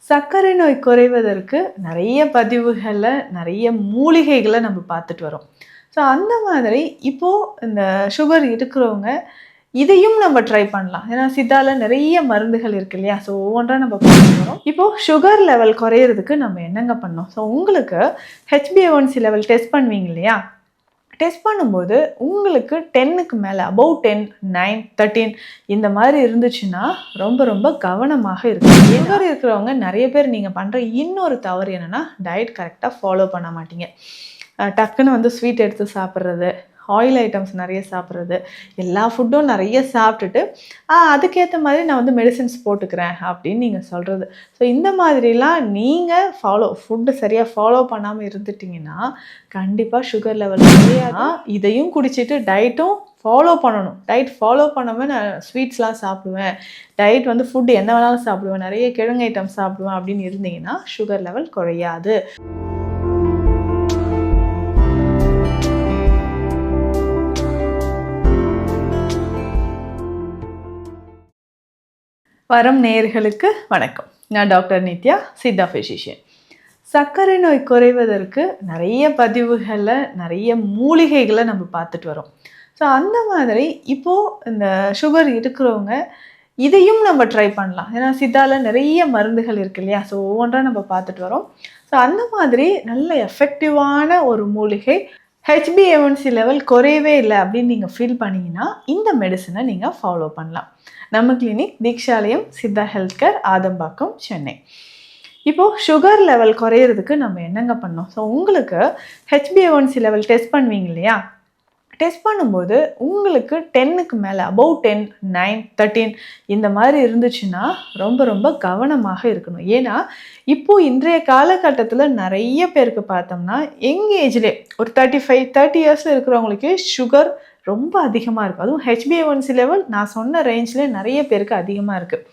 சர்க்கரை நோய் குறைவதற்கு நிறைய பதிவுகள, நிறைய மூலிகைகள நம்ம பார்த்துட்டு வரோம். ஸோ அந்த மாதிரி இப்போ இந்த சுகர் இருக்கிறவங்க, இதையும் நம்ம ட்ரை பண்ணலாம். ஏன்னா சித்தால நிறைய மருந்துகள் இருக்கு இல்லையா? ஸோ ஒவ்வொன்றா நம்ம பார்க்க போறோம். இப்போ சுகர் லெவல் குறையறதுக்கு நம்ம என்னங்க பண்ணணும்? ஸோ உங்களுக்கு HbA1c லெவல் டெஸ்ட் பண்ணுவீங்க இல்லையா? டெஸ்ட் பண்ணும்போது உங்களுக்கு 10க்கு மேலே அபவ் 10, 9, 13 இந்த மாதிரி இருந்துச்சுன்னா ரொம்ப ரொம்ப கவனமாக இருக்கும். சுகர் இருக்கிறவங்க நிறைய பேர் நீங்கள் பண்ணுற இன்னொரு தவறு என்னென்னா டயட் கரெக்டாக ஃபாலோ பண்ண மாட்டீங்க. டக்குன்னு வந்து ஸ்வீட் எடுத்து சாப்பிட்றது, ஆயில் ஐட்டம்ஸ் நிறைய சாப்பிட்றது, எல்லா ஃபுட்டும் நிறைய சாப்பிட்டுட்டு அதுக்கேற்ற மாதிரி நான் வந்து மெடிசின்ஸ் போட்டுக்கிறேன் அப்படின்னு நீங்கள் சொல்கிறது. ஸோ இந்த மாதிரிலாம் நீங்கள் ஃபுட்டு சரியாக ஃபாலோ பண்ணாமல் இருந்துட்டிங்கன்னா கண்டிப்பாக சுகர் லெவல் நிறையா. இதையும் குடிச்சிட்டு டயட்டும் ஃபாலோ பண்ணணும். டயட் ஃபாலோ பண்ணாமல் நான் ஸ்வீட்ஸ்லாம் சாப்பிடுவேன், டயட் வந்து ஃபுட்டு என்ன வேணாலும் சாப்பிடுவேன், நிறைய கிழங்கு ஐட்டம் சாப்பிடுவேன் அப்படின்னு இருந்தீங்கன்னா சுகர் லெவல் குறையாது. வரம் நேயர்களுக்கு வணக்கம். நான் டாக்டர் நித்யா, சித்தா ஃபிசிஷியன். சர்க்கரை நோய் குறைவதற்கு நிறைய பதிவுகள, நிறைய மூலிகைகளை நம்ம பார்த்துட்டு வரோம். ஸோ அந்த மாதிரி இப்போது இந்த சுகர் இருக்கிறவங்க இதையும் நம்ம ட்ரை பண்ணலாம். ஏன்னா சித்தால நிறைய மருந்துகள் இருக்கு இல்லையா? ஸோ ஒவ்வொன்றா நம்ம பார்த்துட்டு வரோம். ஸோ அந்த மாதிரி நல்ல எஃபெக்டிவான ஒரு மூலிகை HbA1c லெவல் குறையவே இல்லை அப்படின்னு நீங்கள் ஃபீல் பண்ணிங்கன்னா இந்த மெடிசனை நீங்கள் ஃபாலோ பண்ணலாம். நம்ம clinic Deekshalayam Siddha health care, Adambakkam, Chennai. இப்போது சுகர் லெவல் குறையிறதுக்கு நம்ம என்னங்க பண்ணோம்? ஸோ உங்களுக்கு HbA1c லெவல் டெஸ்ட் பண்ணுவீங்க இல்லையா? டெஸ்ட் பண்ணும்போது உங்களுக்கு 10க்கு மேலே அபவ் 10, 9, 13 இந்த மாதிரி இருந்துச்சுன்னா ரொம்ப ரொம்ப கவனமாக இருக்கணும். ஏன்னா இப்போது இன்றைய காலகட்டத்தில் நிறைய பேருக்கு பார்த்தோம்னா யங் ஏஜ்லேயே ஒரு 35, 30 இயர்ஸில் இருக்கிறவங்களுக்கு சுகர் ரொம்ப அதிகமாக இருக்குது. அதுவும் HbA1c லெவல் நான் சொன்ன ரேஞ்சில் நிறைய பேருக்கு அதிகமாக இருக்குது.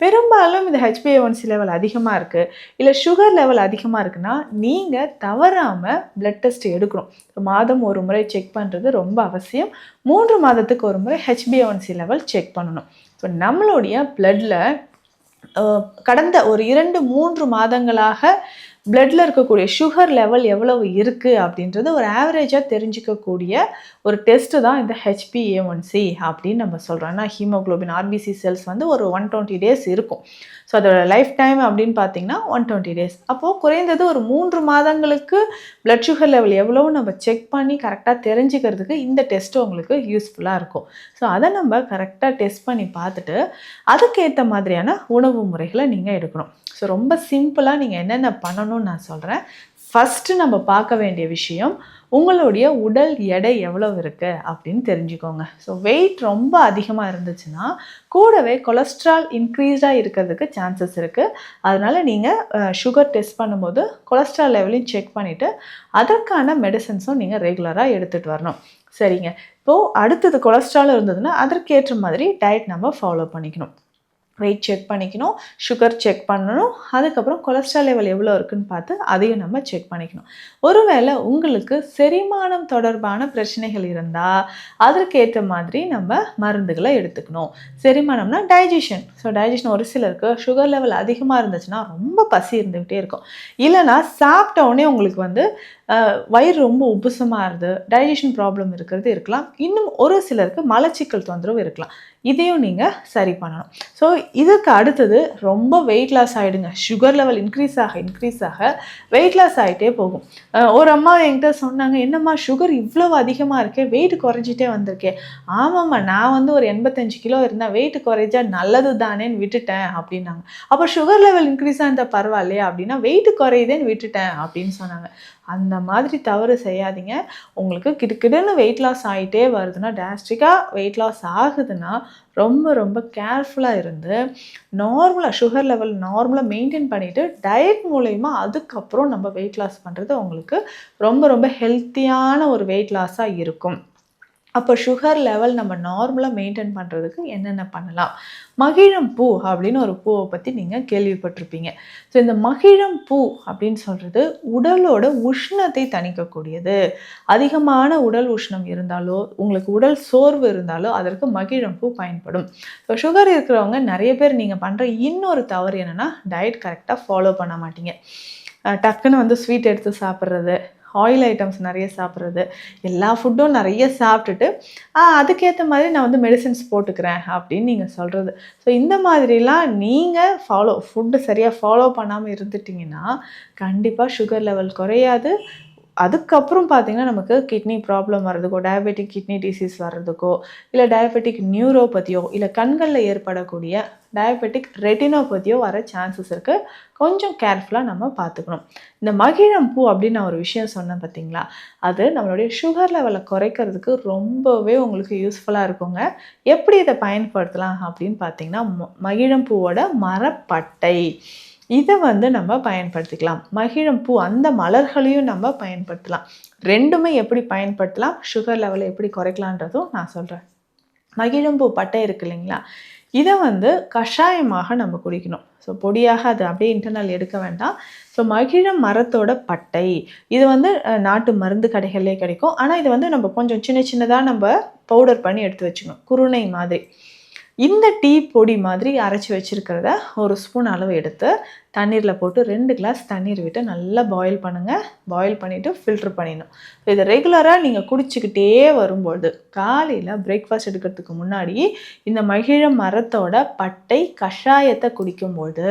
பெரும்பாலும் இந்த HbA1c லெவல் அதிகமாக இருக்குது, இல்லை சுகர் லெவல் அதிகமாக இருக்குன்னா நீங்கள் தவறாமல் பிளட் டெஸ்ட் எடுக்கணும். மாதம் ஒரு முறை செக் பண்ணுறது ரொம்ப அவசியம். 3 மாதத்துக்கு ஒரு முறை HbA1c லெவல் செக் பண்ணணும். ஸோ நம்மளுடைய பிளட்டில் கடந்த ஒரு 2-3 மாதங்களாக பிளட்டில் இருக்கக்கூடிய சுகர் லெவல் எவ்வளவு இருக்குது அப்படின்றது ஒரு ஆவரேஜாக தெரிஞ்சிக்கக்கூடிய ஒரு டெஸ்ட்டு தான் இந்த HbA1c அப்படின்னு நம்ம சொல்கிறோம். ஏன்னா ஹீமோக்ளோபின் RBC செல்ஸ் வந்து ஒரு 120 டேஸ் இருக்கும். ஸோ அதோட லைஃப் டைம் அப்படின்னு பார்த்தீங்கன்னா 120 டேஸ். அப்போது குறைந்தது ஒரு 3 மாதங்களுக்கு பிளட் சுகர் லெவல் எவ்வளவு நம்ம செக் பண்ணி கரெக்டாக தெரிஞ்சுக்கிறதுக்கு இந்த டெஸ்ட்டு உங்களுக்கு யூஸ்ஃபுல்லாக இருக்கும். ஸோ அதை நம்ம கரெக்டாக டெஸ்ட் பண்ணி பார்த்துட்டு அதுக்கேற்ற மாதிரியான உணவு முறைகளை நீங்கள் எடுக்கணும். ஸோ ரொம்ப சிம்பிளாக நீங்கள் என்னென்ன பண்ணணும்னு நான் சொல்கிறேன். ஃபஸ்ட்டு நம்ம பார்க்க வேண்டிய விஷயம் உங்களுடைய உடல் எடை எவ்வளோ இருக்குது அப்படின்னு தெரிஞ்சுக்கோங்க. ஸோ வெயிட் ரொம்ப அதிகமாக இருந்துச்சுன்னா கூடவே கொலஸ்ட்ரால் இன்க்ரீஸ்டாக இருக்கிறதுக்கு சான்சஸ் இருக்குது. அதனால் நீங்கள் சுகர் டெஸ்ட் பண்ணும்போது கொலஸ்ட்ரால் லெவலையும் செக் பண்ணிவிட்டு அதற்கான மெடிசன்ஸும் நீங்கள் ரெகுலராக எடுத்துகிட்டு வரணும். சரிங்க, இப்போது அடுத்தது கொலஸ்ட்ரால் இருந்ததுன்னா அதற்கேற்ற மாதிரி டயட் நம்ம ஃபாலோ பண்ணிக்கணும். வெயிட் செக் பண்ணிக்கணும், சுகர் செக் பண்ணணும், அதுக்கப்புறம் கொலஸ்ட்ரால் லெவல் எவ்வளோ இருக்குதுன்னு பார்த்து அதையும் நம்ம செக் பண்ணிக்கணும். ஒருவேளை உங்களுக்கு செரிமானம் தொடர்பான பிரச்சனைகள் இருந்தால் அதற்கேற்ற மாதிரி நம்ம மருந்துகளை எடுத்துக்கணும். செரிமானம்னா டைஜஷன். ஸோ டைஜஷன் ஒரு சிலருக்கு சுகர் லெவல் அதிகமாக இருந்துச்சுன்னா ரொம்ப பசி இருந்துக்கிட்டே இருக்கும், இல்லைனா சாப்பிட்டவுடனே உங்களுக்கு வந்து வயிறு ரொம்ப உப்புசமாகுது, டைஜஷன் ப்ராப்ளம் இருக்கிறது இருக்கலாம். இன்னும் ஒரு சிலருக்கு மலச்சிக்கல் தொந்தரவு இருக்கலாம். இதையும் நீங்கள் சரி பண்ணணும். ஸோ இதுக்கு அடுத்தது ரொம்ப வெயிட் லாஸ் ஆகிடுங்க. சுகர் லெவல் இன்க்ரீஸ் ஆக வெயிட் லாஸ் ஆகிட்டே போகும். ஒரு அம்மா என்கிட்ட சொன்னாங்க, என்னம்மா சுகர் இவ்வளோ அதிகமாக இருக்கே, வெயிட் குறைஞ்சிட்டே வந்திருக்கேன். ஆமாம்மா, நான் வந்து ஒரு 85 கிலோ இருந்தேன், வெயிட் குறைஞ்சா நல்லது தானேன்னு விட்டுட்டேன் அப்படின்னாங்க. அப்போ சுகர் லெவல் இன்க்ரீஸாக இருந்தால் பரவாயில்லையா அப்படின்னா வெயிட் குறையுதேன்னு விட்டுட்டேன் அப்படின்னு சொன்னாங்க. அந்த மாதிரி தவறு செய்யாதீங்க. உங்களுக்கு கிடுக்கிடுன்னு வெயிட் லாஸ் ஆகிட்டே வருதுன்னா, டிராஸ்டிக்காக வெயிட் லாஸ் ஆகுதுன்னா ரொம்ப ரொம்ப கேர்ஃபுல்லாக இருந்து சுகர் லெவல் நார்மலாக மெயின்டைன் பண்ணிவிட்டு டயட் மூலயமா அதுக்கப்புறம் நம்ம வெயிட் லாஸ் பண்ணுறது உங்களுக்கு ரொம்ப ரொம்ப ஹெல்த்தியான ஒரு வெயிட் லாஸாக இருக்கும். அப்போ சுகர் லெவல் நம்ம நார்மலாக மெயின்டைன் பண்ணுறதுக்கு என்னென்ன பண்ணலாம்? மகிழம் பூ அப்படின்னு ஒரு பூவை பற்றி நீங்கள் கேள்விப்பட்டிருப்பீங்க. ஸோ இந்த மகிழம் பூ அப்படின்னு சொல்கிறது உடலோட உஷ்ணத்தை தணிக்கக்கூடியது. அதிகமான உடல் உஷ்ணம் இருந்தாலோ, உங்களுக்கு உடல் சோர்வு இருந்தாலோ அதற்கு மகிழம் பூ பயன்படும். ஸோ சுகர் இருக்கிறவங்க நிறைய பேர் நீங்கள் பண்ணுற இன்னொரு தவறு என்னென்னா, டயட் கரெக்டாக ஃபாலோ பண்ண மாட்டீங்க. டக்குன்னு வந்து ஸ்வீட் எடுத்து சாப்பிட்றது, ஆயில் ஐட்டம்ஸ் நிறைய சாப்பிட்றது, எல்லா ஃபுட்டும் நிறைய சாப்பிட்டுட்டு அதுக்கேற்ற மாதிரி நான் வந்து மெடிசின்ஸ் போட்டுக்கிறேன் அப்படின்னு நீங்கள் சொல்கிறது. ஸோ இந்த மாதிரிலாம் நீங்கள் ஃபுட்டு சரியாக ஃபாலோ பண்ணாமல் இருந்துட்டிங்கன்னா கண்டிப்பாக சுகர் லெவல் குறையாது. அதுக்கப்புறம் பார்த்திங்கன்னா நமக்கு கிட்னி ப்ராப்ளம் வர்றதுக்கோ, டயபெட்டிக் கிட்னி டிசீஸ் வர்றதுக்கோ, இல்லை டயபெட்டிக் நியூரோபதியோ, இல்லை கண்களில் ஏற்படக்கூடிய டயபெட்டிக் ரெட்டினோபதியோ வர சான்சஸ் இருக்குது. கொஞ்சம் கேர்ஃபுல்லாக நம்ம பார்த்துக்கணும். இந்த மகிழம் பூ அப்படின்னு நான் ஒரு விஷயம் சொன்னேன் பார்த்தீங்களா, அது நம்மளுடைய சுகர் லெவலை குறைக்கிறதுக்கு ரொம்பவே உங்களுக்கு யூஸ்ஃபுல்லாக இருக்குங்க. எப்படி இதை பயன்படுத்தலாம் அப்படின்னு பார்த்தீங்கன்னா, மகிழம் பூவோட மரப்பட்டை இதை வந்து நம்ம பயன்படுத்திக்கலாம். மகிழம் பூ அந்த மலர்களையும் நம்ம பயன்படுத்தலாம். ரெண்டுமே எப்படி பயன்படுத்தலாம், சுகர் லெவலை எப்படி குறைக்கலான்றதும் நான் சொல்கிறேன். மகிழம்பூ பட்டை இருக்குது இல்லைங்களா, இதை வந்து கஷாயமாக நம்ம குடிக்கணும். ஸோ பொடியாக அது அப்படியே இன்டர்னல் எடுக்க வேண்டாம். ஸோ மகிழம் மரத்தோட பட்டை இது வந்து நாட்டு மருந்து கடைகள்லேயே கிடைக்கும். ஆனால் இது வந்து நம்ம கொஞ்சம் சின்ன சின்னதாக நம்ம பவுடர் பண்ணி எடுத்து வச்சுக்கணும், குருணை மாதிரி. இந்த டீ பொடி மாதிரி அரைச்சி வச்சுருக்கிறத ஒரு ஸ்பூன் அளவு எடுத்து தண்ணீரில் போட்டு 2 கிளாஸ் தண்ணீர் விட்டு நல்லா பாயில் பண்ணுங்கள். பாயில் பண்ணிவிட்டு ஃபில்ட்ரு பண்ணிடணும். ஸோ இதை ரெகுலராக நீங்கள் குடிச்சிக்கிட்டே வரும்பொழுது காலையில் பிரேக்ஃபாஸ்ட் எடுக்கிறதுக்கு முன்னாடி இந்த மகிழம் மரத்தோட பட்டை கஷாயத்தை குடிக்கும்போது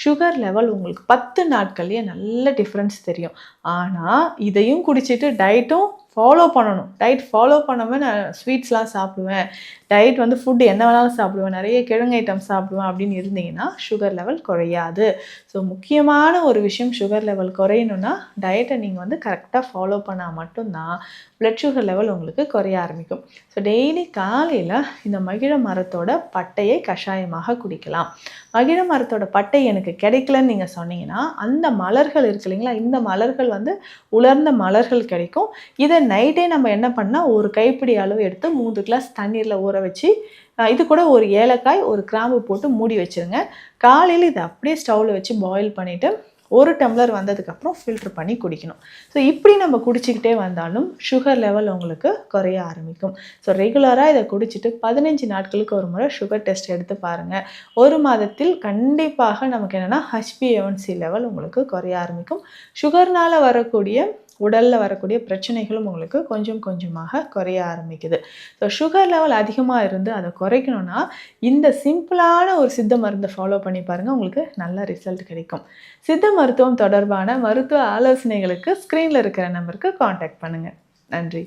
சுகர் லெவல் உங்களுக்கு 10 நாட்கள்லேயே நல்ல டிஃப்ரென்ஸ் தெரியும். ஆனால் இதையும் குடிச்சிட்டு டயட்டும் ஃபாலோ பண்ணணும். டயட் ஃபாலோ பண்ணாமல் நான் ஸ்வீட்ஸ்லாம் சாப்பிடுவேன், டயட் வந்து ஃபுட்டு என்ன வேணாலும் சாப்பிடுவேன், நிறைய கிழங்கு ஐட்டம் சாப்பிடுவேன் அப்படின்னு இருந்தீங்கன்னா சுகர் லெவல் குறையாது. ஸோ முக்கியமான ஒரு விஷயம், சுகர் லெவல் குறையணுன்னா டயட்டை நீங்கள் வந்து கரெக்டாக ஃபாலோ பண்ணால் மட்டும்தான் பிளட் சுகர் லெவல் உங்களுக்கு குறைய ஆரம்பிக்கும். ஸோ டெய்லி காலையில் இந்த மகிழ மரத்தோட பட்டையை கஷாயமாக குடிக்கலாம். மகிழ மரத்தோட பட்டை எனக்கு கிடைக்கலன்னு நீங்கள் சொன்னீங்கன்னா அந்த மலர்கள் இருக்கு இல்லைங்களா, இந்த மலர்கள் வந்து உலர்ந்த மலர்கள் கிடைக்கும். இதை நைட்டே நம்ம என்ன பண்ணால் ஒரு கைப்பிடி அளவு எடுத்து 3 கிளாஸ் தண்ணீரில் ஊற வச்சு இது கூட ஒரு ஏலக்காய் ஒரு கிராம்பு போட்டு மூடி வச்சுருங்க. காலையில் இதை அப்படியே ஸ்டவ்வில் வச்சு பாயில் பண்ணிவிட்டு 1 டம்ளர் வந்ததுக்கப்புறம் ஃபில்ட்ரு பண்ணி குடிக்கணும். ஸோ இப்படி நம்ம குடிச்சிக்கிட்டே வந்தாலும் சுகர் லெவல் உங்களுக்கு குறைய ஆரம்பிக்கும். ஸோ ரெகுலராக இதை குடிச்சிட்டு 15 நாட்களுக்கு ஒரு முறை சுகர் டெஸ்ட் எடுத்து பாருங்கள். 1 மாதத்தில் கண்டிப்பாக நமக்கு என்னென்னா HbA1c லெவல் உங்களுக்கு குறைய ஆரம்பிக்கும். சுகர்னால் வரக்கூடிய உடலில் வரக்கூடிய பிரச்சனைகளும் உங்களுக்கு கொஞ்சம் கொஞ்சமாக குறைய ஆரம்பிக்குது. ஸோ சுகர் லெவல் அதிகமாக இருந்து அதை குறைக்கணும்னா இந்த சிம்பிளான ஒரு சித்த மருந்தை ஃபாலோ பண்ணி பாருங்கள், உங்களுக்கு நல்ல ரிசல்ட் கிடைக்கும். சித்த மருத்துவம் தொடர்பான மருத்துவ ஆலோசனைகளுக்கு ஸ்க்ரீனில் இருக்கிற நம்பருக்கு காண்டாக்ட் பண்ணுங்கள். நன்றி.